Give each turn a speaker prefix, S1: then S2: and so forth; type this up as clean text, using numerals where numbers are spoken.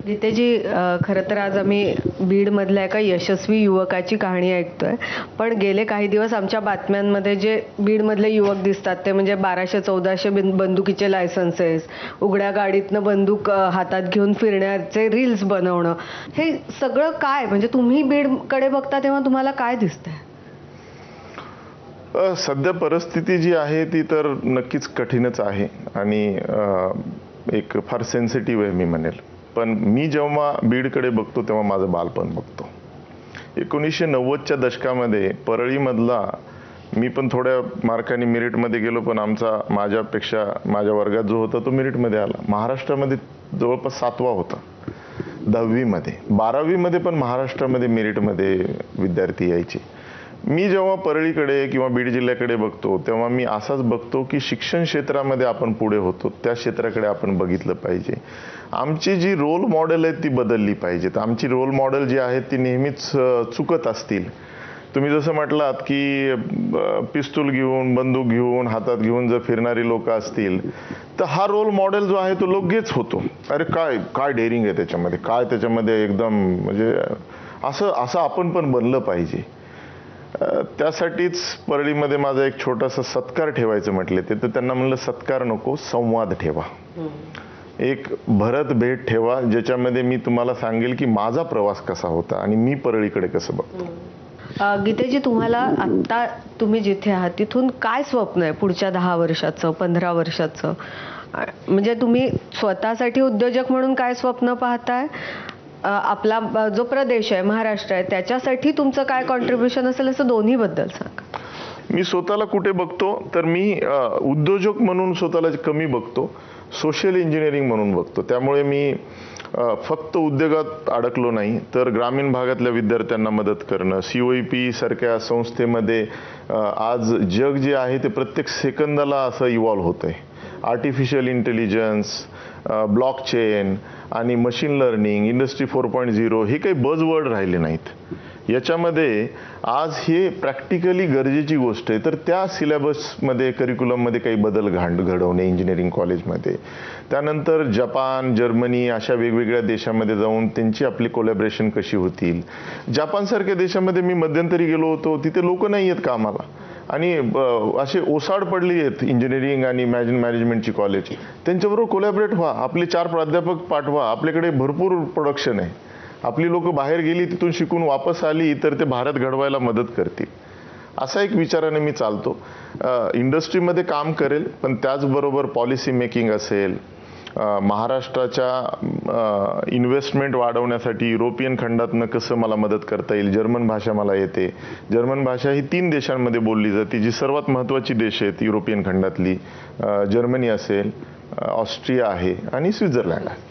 S1: गीतेजी, खरं तर आज आम्ही बीडमधल्या एका यशस्वी युवकाची कहाणी ऐकतोय. पण गेले काही दिवस आमच्या बातम्यांमध्ये जे बीडमधले युवक दिसतात ते म्हणजे 1200-1400 बंदुकीचे लायसन्सेस, उघड्या गाडीतनं बंदूक हातात घेऊन फिरण्याचे रील्स बनवणं, हे सगळं काय? म्हणजे तुम्ही बीडकडे बघता तेव्हा तुम्हाला काय दिसतंय?
S2: सध्या परिस्थिती जी आहे ती तर नक्कीच कठीणच आहे आणि एक फार सेन्सिटिव्ह आहे मी म्हणेल. पण मी जेव्हा बीडकडे बघतो तेव्हा माझं बालपण बघतो. 1990च्या दशकामध्ये परळीमधला, मी पण थोड्या मार्कांनी मेरिटमध्ये गेलो, पण माझ्यापेक्षा माझ्या वर्गात जो होता तो मेरिटमध्ये आला. महाराष्ट्रामध्ये जवळपास 7वा होता. 10वीमध्ये, 12वीमध्ये पण महाराष्ट्रामध्ये मेरिटमध्ये विद्यार्थी यायचे. मी जेव्हा परळीकडे किंवा बीड जिल्ह्याकडे बघतो तेव्हा मी असाच बघतो की शिक्षण क्षेत्रामध्ये आपण पुढे होतो, त्या क्षेत्राकडे आपण बघितलं पाहिजे. आमची जी रोल मॉडेल आहेत ती बदलली पाहिजेत. आमची रोल मॉडेल जी आहेत ती नेहमीच चुकत असतील. तुम्ही जसं म्हटलात की पिस्तूल घेऊन, बंदूक घेऊन, हातात घेऊन जर फिरणारी लोक असतील तर हा रोल मॉडेल जो आहे तो लगेच होतो. अरे काय काय डेअरिंग आहे त्याच्यामध्ये, काय त्याच्यामध्ये एकदम म्हणजे असं आपण पण बनलं पाहिजे. त्यासाठीच परळीमध्ये माझा एक छोटासा सत्कार ठेवायचं म्हटले तर त्यांना म्हणलं सत्कार नको, संवाद ठेवा. एक भरत भेट ठेवा ज्याच्यामध्ये मी तुम्हाला सांगेल की माझा प्रवास कसा होता आणि मी परळीकडे कसं बघतो.
S1: गीतेजी, तुम्हाला आत्ता तुम्ही जिथे आहात तिथून काय स्वप्न आहे पुढच्या 10 वर्षाचं, 15 वर्षाचं? म्हणजे तुम्ही स्वतःसाठी उद्योजक म्हणून काय स्वप्न पाहताय? आपला जो प्रदेश आहे, महाराष्ट्र आहे, त्याच्यासाठी तुमचं काय कॉन्ट्रीब्युशन असेल असं दोन्ही बद्दल सांगा.
S2: मी स्वतःला कुठे बघतो तर मी उद्योजक म्हणून स्वतःला कमी बघतो, सोशल इंजिनिअरिंग म्हणून बघतो. त्यामुळे मी फक्त उद्योगात अडकलो नाही तर ग्रामीण भागातल्या विद्यार्थ्यांना मदत करणं, COEP सारख्या संस्थेमध्ये आज जग जे आहे ते प्रत्येक सेकंदाला असं इव्हॉल्व्ह होतंय. आर्टिफिशियल इंटेलिजन्स, ब्लॉकचेन आणि मशीन लर्निंग, इंडस्ट्री 4.0 हे काही बजवर्ड राहिले नाहीत. याच्यामध्ये आज हे प्रॅक्टिकली गरजेची गोष्ट आहे. तर त्या सिलेबसमध्ये, करिक्युलममध्ये काही बदल घडवणे इंजिनिअरिंग कॉलेजमध्ये. त्यानंतर जपान, जर्मनी अशा वेगवेगळ्या देशामध्ये जाऊन त्यांची आपली कोलॅबरेशन कशी होतील. जपानसारख्या देशामध्ये मी मध्यंतरी गेलो होतो, तिथे लोक नाही आहेत कामाला आणि असे ओसाड पडली आहेत इंजिनिअरिंग आणि मॅनेजमेंटची कॉलेज. त्यांच्याबरोबर कोलॅबरेट व्हा, आपले 4 प्राध्यापक पाठवा. आपल्याकडे भरपूर प्रोडक्शन आहे. आपली लोक बाहेर गेली, तिथून शिकून वापस आली तर ते भारत घडवायला मदत करतील. असा एक विचाराने मी चालतो. इंडस्ट्रीमध्ये काम करेल, पण त्याचबरोबर पॉलिसी मेकिंग असेल, महाराष्ट्राच्या इन्व्हेस्टमेंट वाढवण्यासाठी युरोपियन खंडातनं कसं मला मदत करता येईल. जर्मन भाषा मला येते. जर्मन भाषा ही 3 देशांमध्ये बोलली जाते, जी सर्वात महत्त्वाची देश आहेत युरोपियन खंडातली. जर्मनी असेल, ऑस्ट्रिया आहे आणि स्वित्झर्लंड आहे.